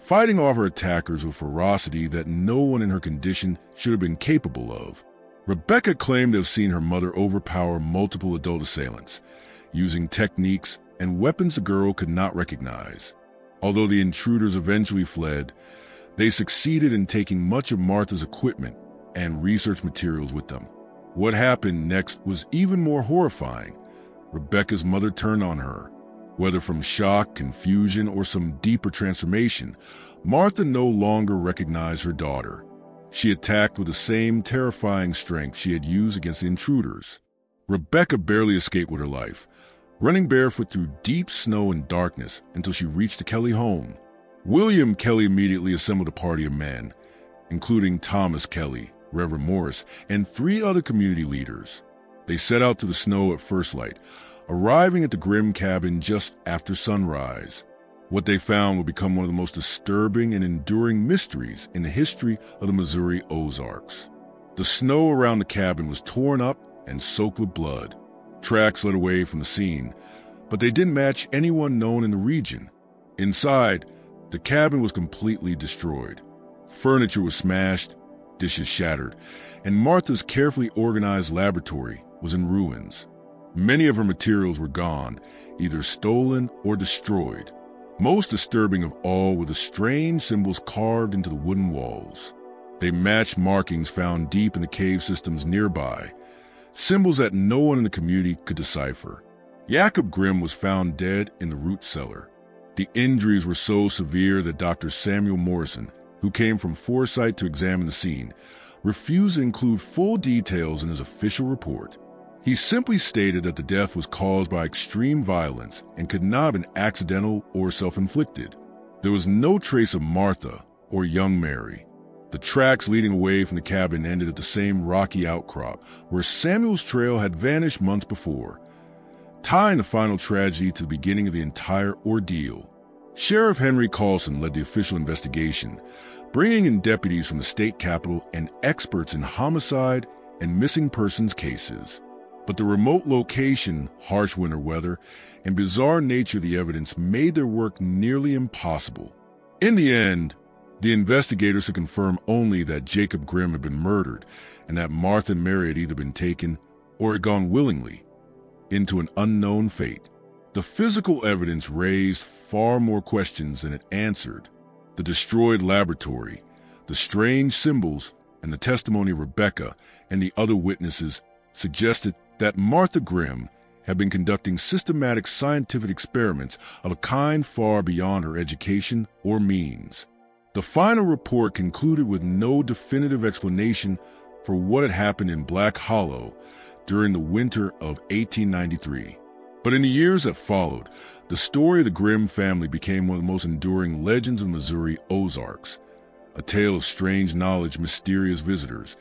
fighting off her attackers with ferocity that no one in her condition should have been capable of. Rebecca claimed to have seen her mother overpower multiple adult assailants, using techniques and weapons the girl could not recognize. Although the intruders eventually fled, they succeeded in taking much of Martha's equipment and research materials with them. What happened next was even more horrifying. Rebecca's mother turned on her. Whether from shock, confusion, or some deeper transformation, Martha no longer recognized her daughter. She attacked with the same terrifying strength she had used against the intruders. Rebecca barely escaped with her life, running barefoot through deep snow and darkness until she reached the Kelly home. William Kelly immediately assembled a party of men, including Thomas Kelly, Reverend Morris, and 3 other community leaders. They set out to the snow at first light, arriving at the Grimm cabin just after sunrise. What they found would become one of the most disturbing and enduring mysteries in the history of the Missouri Ozarks. The snow around the cabin was torn up and soaked with blood. Tracks led away from the scene, but they didn't match anyone known in the region. Inside, the cabin was completely destroyed. Furniture was smashed, dishes shattered, and Martha's carefully organized laboratory was in ruins. Many of her materials were gone, either stolen or destroyed. Most disturbing of all were the strange symbols carved into the wooden walls. They matched markings found deep in the cave systems nearby, symbols that no one in the community could decipher. Jacob Grimm was found dead in the root cellar. The injuries were so severe that Dr. Samuel Morrison, who came from Forsyth to examine the scene, refused to include full details in his official report. He simply stated that the death was caused by extreme violence and could not have been accidental or self-inflicted. There was no trace of Martha or young Mary. The tracks leading away from the cabin ended at the same rocky outcrop where Samuel's trail had vanished months before, tying the final tragedy to the beginning of the entire ordeal. Sheriff Henry Carlson led the official investigation, bringing in deputies from the state capitol and experts in homicide and missing persons cases. But the remote location, harsh winter weather, and bizarre nature of the evidence made their work nearly impossible. In the end, the investigators could confirm only that Jacob Grimm had been murdered and that Martha and Mary had either been taken or had gone willingly into an unknown fate. The physical evidence raised far more questions than it answered. The destroyed laboratory, the strange symbols, and the testimony of Rebecca and the other witnesses suggested that Martha Grimm had been conducting systematic scientific experiments of a kind far beyond her education or means. The final report concluded with no definitive explanation for what had happened in Black Hollow during the winter of 1893. But in the years that followed, the story of the Grimm family became one of the most enduring legends of Missouri Ozarks, a tale of strange knowledge, mysterious visitors,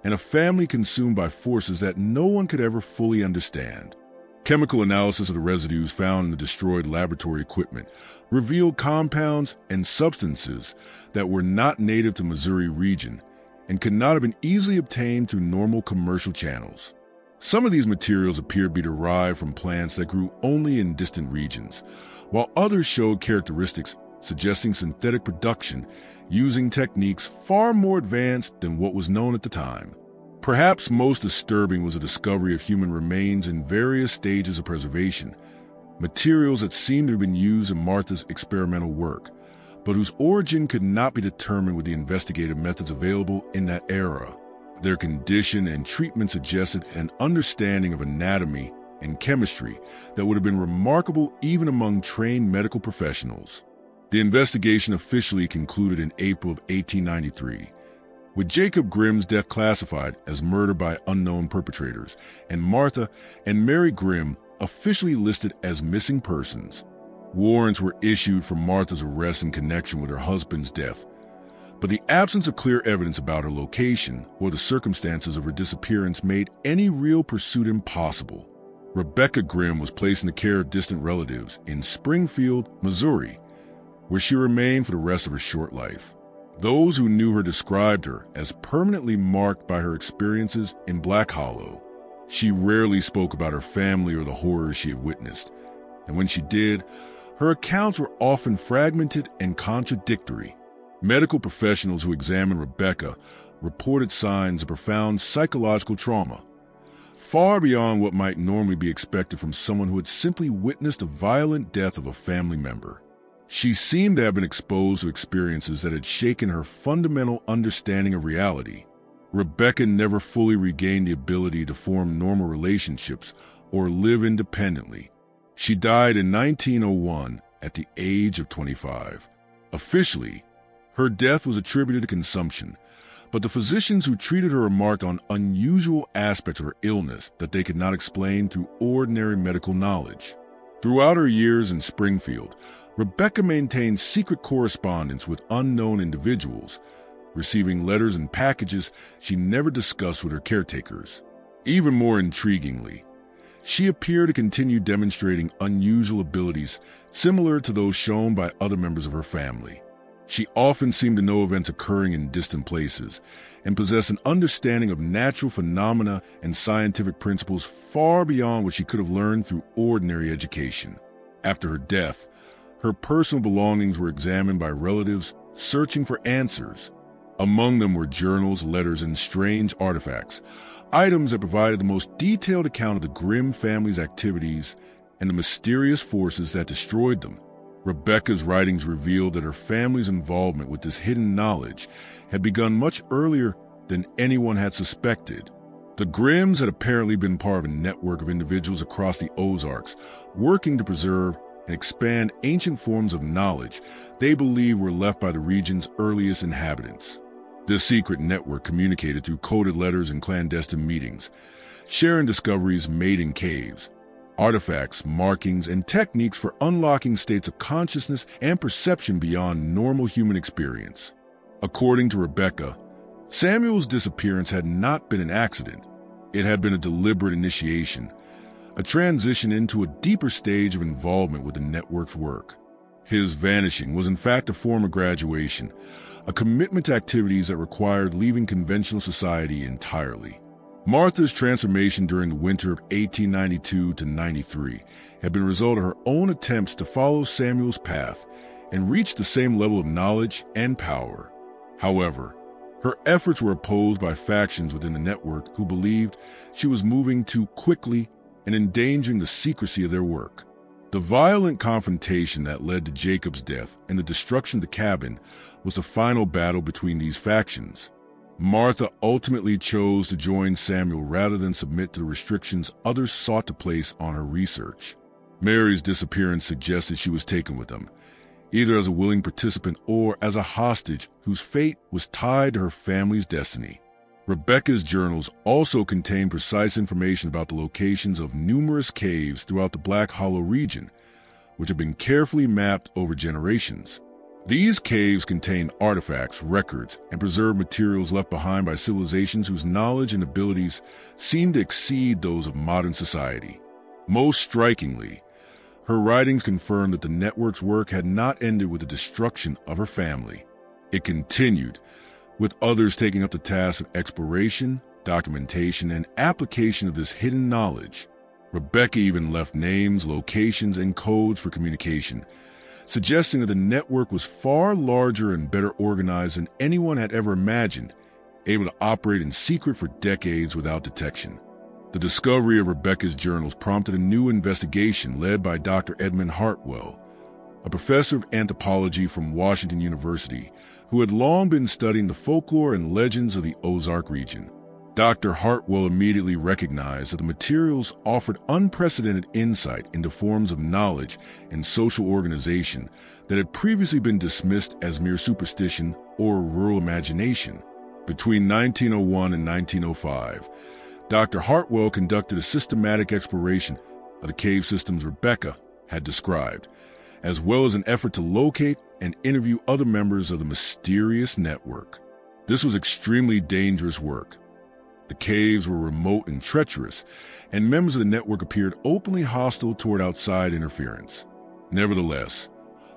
and a family consumed by forces that no one could ever fully understand. Chemical analysis of the residues found in the destroyed laboratory equipment revealed compounds and substances that were not native to the Missouri region and could not have been easily obtained through normal commercial channels. Some of these materials appear to be derived from plants that grew only in distant regions, while others showed characteristics suggesting synthetic production using techniques far more advanced than what was known at the time. Perhaps most disturbing was the discovery of human remains in various stages of preservation, materials that seemed to have been used in Martha's experimental work, but whose origin could not be determined with the investigative methods available in that era. Their condition and treatment suggested an understanding of anatomy and chemistry that would have been remarkable even among trained medical professionals. The investigation officially concluded in April of 1893, with Jacob Grimm's death classified as murder by unknown perpetrators, and Martha and Mary Grimm officially listed as missing persons. Warrants were issued for Martha's arrest in connection with her husband's death, but the absence of clear evidence about her location or the circumstances of her disappearance made any real pursuit impossible. Rebecca Grimm was placed in the care of distant relatives in Springfield, Missouri, where she remained for the rest of her short life. Those who knew her described her as permanently marked by her experiences in Black Hollow. She rarely spoke about her family or the horrors she had witnessed, and when she did, her accounts were often fragmented and contradictory. Medical professionals who examined Rebecca reported signs of profound psychological trauma, far beyond what might normally be expected from someone who had simply witnessed the violent death of a family member. She seemed to have been exposed to experiences that had shaken her fundamental understanding of reality. Rebecca never fully regained the ability to form normal relationships or live independently. She died in 1901 at the age of 25. Officially, her death was attributed to consumption, but the physicians who treated her remarked on unusual aspects of her illness that they could not explain through ordinary medical knowledge. Throughout her years in Springfield, Rebecca maintained secret correspondence with unknown individuals, receiving letters and packages she never discussed with her caretakers. Even more intriguingly, she appeared to continue demonstrating unusual abilities similar to those shown by other members of her family. She often seemed to know events occurring in distant places and possessed an understanding of natural phenomena and scientific principles far beyond what she could have learned through ordinary education. After her death, her personal belongings were examined by relatives searching for answers. Among them were journals, letters, and strange artifacts, items that provided the most detailed account of the Grimm family's activities and the mysterious forces that destroyed them. Rebecca's writings revealed that her family's involvement with this hidden knowledge had begun much earlier than anyone had suspected. The Grimms had apparently been part of a network of individuals across the Ozarks, working to preserve and expand ancient forms of knowledge they believed were left by the region's earliest inhabitants. This secret network communicated through coded letters and clandestine meetings, sharing discoveries made in caves, artifacts, markings, and techniques for unlocking states of consciousness and perception beyond normal human experience. According to Rebecca, Samuel's disappearance had not been an accident. It had been a deliberate initiation, a transition into a deeper stage of involvement with the network's work. His vanishing was in fact a form of graduation, a commitment to activities that required leaving conventional society entirely. Martha's transformation during the winter of 1892 to 93 had been a result of her own attempts to follow Samuel's path and reach the same level of knowledge and power. However, her efforts were opposed by factions within the network who believed she was moving too quickly and endangering the secrecy of their work. The violent confrontation that led to Jacob's death and the destruction of the cabin was the final battle between these factions. Martha ultimately chose to join Samuel rather than submit to the restrictions others sought to place on her research. Mary's disappearance suggested she was taken with them, either as a willing participant or as a hostage whose fate was tied to her family's destiny. Rebecca's journals also contain precise information about the locations of numerous caves throughout the Black Hollow region, which have been carefully mapped over generations. These caves contain artifacts, records, and preserved materials left behind by civilizations whose knowledge and abilities seem to exceed those of modern society. Most strikingly, her writings confirm that the network's work had not ended with the destruction of her family. It continued, with others taking up the task of exploration, documentation, and application of this hidden knowledge. Rebecca even left names, locations, and codes for communication, suggesting that the network was far larger and better organized than anyone had ever imagined, able to operate in secret for decades without detection. The discovery of Rebecca's journals prompted a new investigation led by Dr. Edmund Hartwell, a professor of anthropology from Washington University, who had long been studying the folklore and legends of the Ozark region. Dr. Hartwell immediately recognized that the materials offered unprecedented insight into forms of knowledge and social organization that had previously been dismissed as mere superstition or rural imagination. Between 1901 and 1905, Dr. Hartwell conducted a systematic exploration of the cave systems Rebecca had described, as well as an effort to locate and interview other members of the mysterious network. This was extremely dangerous work. The caves were remote and treacherous, and members of the network appeared openly hostile toward outside interference. Nevertheless,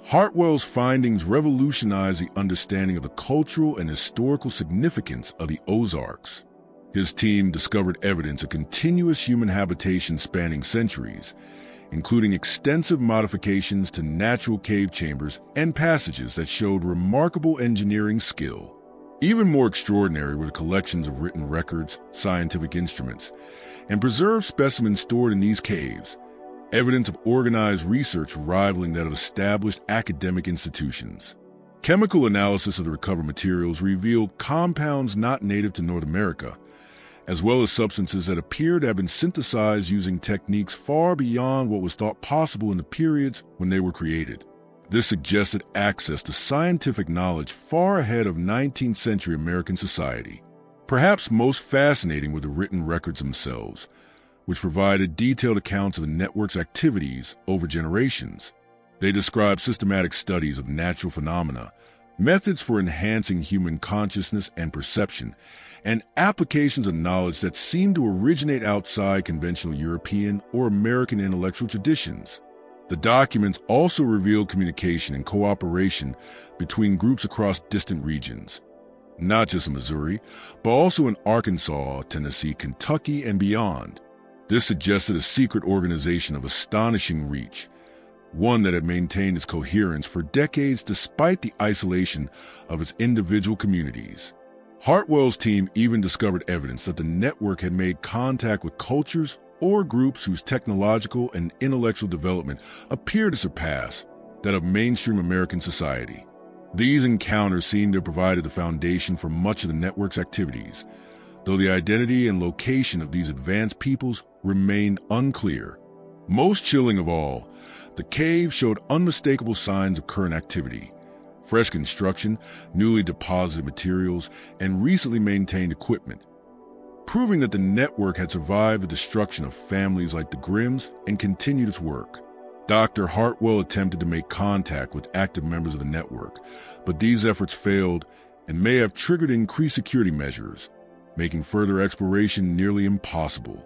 Hartwell's findings revolutionized the understanding of the cultural and historical significance of the Ozarks. His team discovered evidence of continuous human habitation spanning centuries, including extensive modifications to natural cave chambers and passages that showed remarkable engineering skill. Even more extraordinary were the collections of written records, scientific instruments, and preserved specimens stored in these caves, evidence of organized research rivaling that of established academic institutions. Chemical analysis of the recovered materials revealed compounds not native to North America, as well as substances that appear to have been synthesized using techniques far beyond what was thought possible in the periods when they were created. This suggested access to scientific knowledge far ahead of 19th century American society. Perhaps most fascinating were the written records themselves, which provided detailed accounts of the network's activities over generations. They described systematic studies of natural phenomena, methods for enhancing human consciousness and perception, and applications of knowledge that seemed to originate outside conventional European or American intellectual traditions. The documents also revealed communication and cooperation between groups across distant regions, not just in Missouri, but also in Arkansas, Tennessee, Kentucky, and beyond. This suggested a secret organization of astonishing reach, one that had maintained its coherence for decades despite the isolation of its individual communities. Hartwell's team even discovered evidence that the network had made contact with cultures or groups whose technological and intellectual development appeared to surpass that of mainstream American society. These encounters seemed to have provided the foundation for much of the network's activities, though the identity and location of these advanced peoples remained unclear. Most chilling of all, the cave showed unmistakable signs of current activity: fresh construction, newly deposited materials, and recently maintained equipment, proving that the network had survived the destruction of families like the Grimms and continued its work. Dr. Hartwell attempted to make contact with active members of the network, but these efforts failed and may have triggered increased security measures, making further exploration nearly impossible.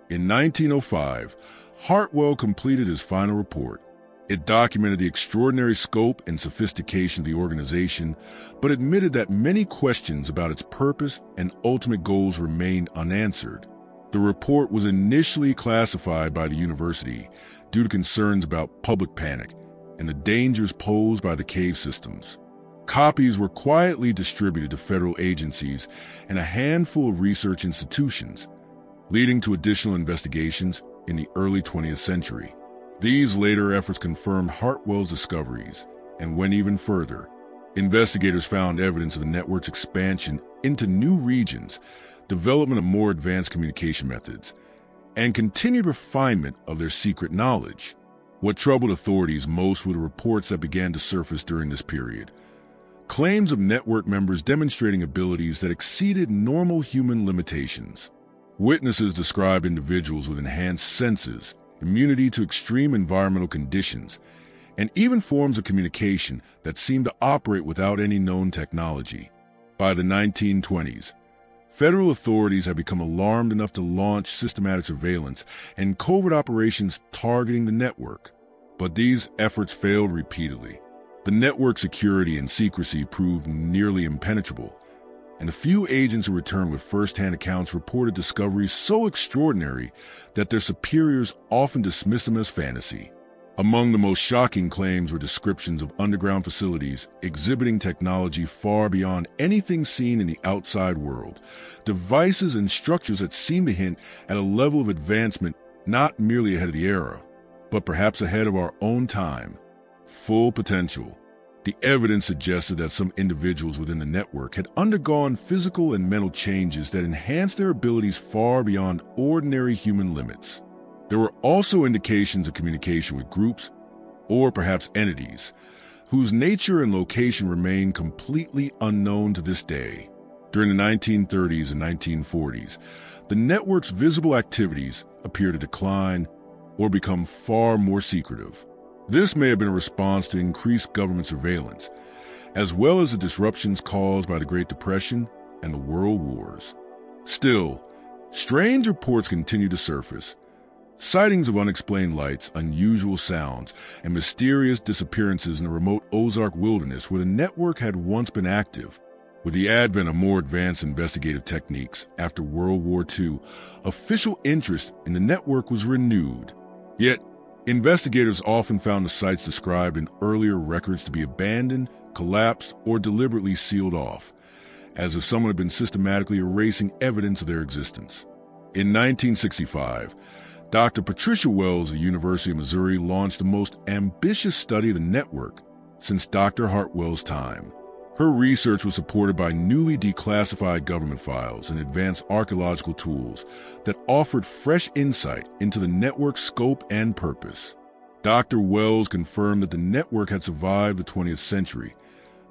In 1905, Hartwell completed his final report. It documented the extraordinary scope and sophistication of the organization, but admitted that many questions about its purpose and ultimate goals remained unanswered. The report was initially classified by the university due to concerns about public panic and the dangers posed by the cave systems. Copies were quietly distributed to federal agencies and a handful of research institutions, leading to additional investigations in the early 20th century. These later efforts confirmed Hartwell's discoveries and went even further. Investigators found evidence of the network's expansion into new regions, development of more advanced communication methods, and continued refinement of their secret knowledge. What troubled authorities most were the reports that began to surface during this period. Claims of network members demonstrating abilities that exceeded normal human limitations. Witnesses described individuals with enhanced senses, immunity to extreme environmental conditions, and even forms of communication that seemed to operate without any known technology. By the 1920s, federal authorities had become alarmed enough to launch systematic surveillance and covert operations targeting the network. But these efforts failed repeatedly. The network security and secrecy proved nearly impenetrable, and the few agents who returned with first-hand accounts reported discoveries so extraordinary that their superiors often dismissed them as fantasy. Among the most shocking claims were descriptions of underground facilities exhibiting technology far beyond anything seen in the outside world, devices and structures that seemed to hint at a level of advancement not merely ahead of the era, but perhaps ahead of our own time. Full potential. The evidence suggested that some individuals within the network had undergone physical and mental changes that enhanced their abilities far beyond ordinary human limits. There were also indications of communication with groups, or perhaps entities, whose nature and location remain completely unknown to this day. During the 1930s and 1940s, the network's visible activities appear to decline or become far more secretive. This may have been a response to increased government surveillance, as well as the disruptions caused by the Great Depression and the World Wars. Still, strange reports continue to surface. Sightings of unexplained lights, unusual sounds, and mysterious disappearances in the remote Ozark wilderness where the network had once been active. With the advent of more advanced investigative techniques after World War II, official interest in the network was renewed. Yet, investigators often found the sites described in earlier records to be abandoned, collapsed, or deliberately sealed off, as if someone had been systematically erasing evidence of their existence. In 1965, Dr. Patricia Wells of the University of Missouri launched the most ambitious study of the network since Dr. Hartwell's time. Her research was supported by newly declassified government files and advanced archaeological tools that offered fresh insight into the network's scope and purpose. Dr. Wells confirmed that the network had survived the 20th century,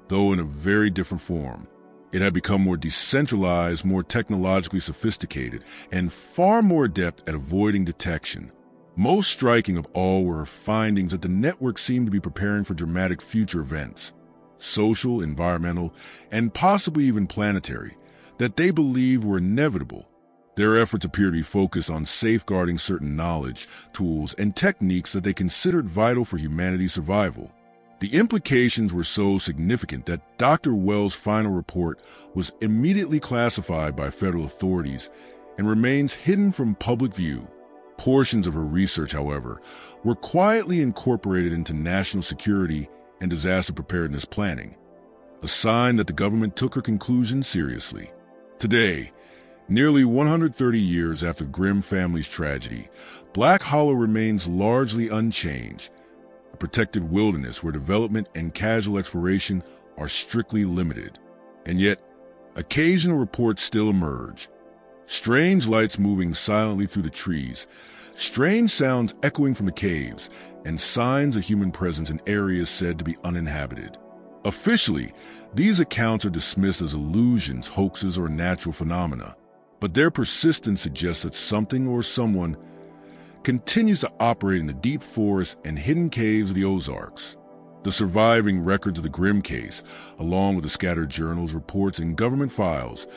though in a very different form. It had become more decentralized, more technologically sophisticated, and far more adept at avoiding detection. Most striking of all were her findings that the network seemed to be preparing for dramatic future events, social, environmental, and possibly even planetary, that they believed were inevitable. Their efforts appear to be focused on safeguarding certain knowledge, tools, and techniques that they considered vital for humanity's survival. The implications were so significant that Dr. Wells' final report was immediately classified by federal authorities and remains hidden from public view. Portions of her research, however, were quietly incorporated into national security and disaster preparedness planning, a sign that the government took her conclusions seriously. Today, nearly 130 years after Grimm family's tragedy, Black Hollow remains largely unchanged, a protected wilderness where development and casual exploration are strictly limited. And yet, occasional reports still emerge. Strange lights moving silently through the trees, strange sounds echoing from the caves, and signs of human presence in areas said to be uninhabited. Officially, these accounts are dismissed as illusions, hoaxes, or natural phenomena, but their persistence suggests that something or someone continues to operate in the deep forests and hidden caves of the Ozarks. The surviving records of the Grimm case, along with the scattered journals, reports, and government files,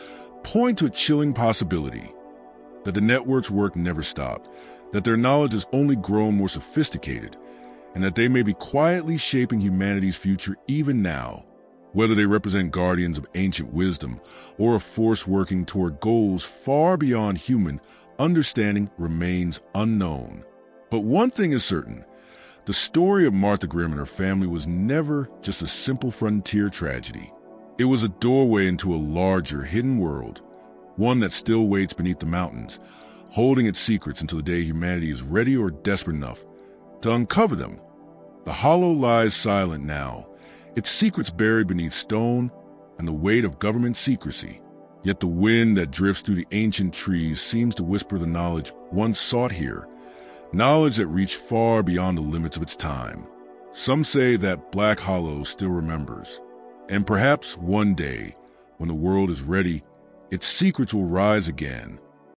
point to a chilling possibility that the network's work never stopped, that their knowledge has only grown more sophisticated, and that they may be quietly shaping humanity's future even now. Whether they represent guardians of ancient wisdom or a force working toward goals far beyond human understanding remains unknown. But one thing is certain: the story of Martha Grimm and her family was never just a simple frontier tragedy. It was a doorway into a larger, hidden world, one that still waits beneath the mountains, holding its secrets until the day humanity is ready or desperate enough to uncover them. The hollow lies silent now, its secrets buried beneath stone and the weight of government secrecy. Yet the wind that drifts through the ancient trees seems to whisper the knowledge once sought here, knowledge that reached far beyond the limits of its time. Some say that Black Hollow still remembers, and perhaps one day, when the world is ready, its secrets will rise again,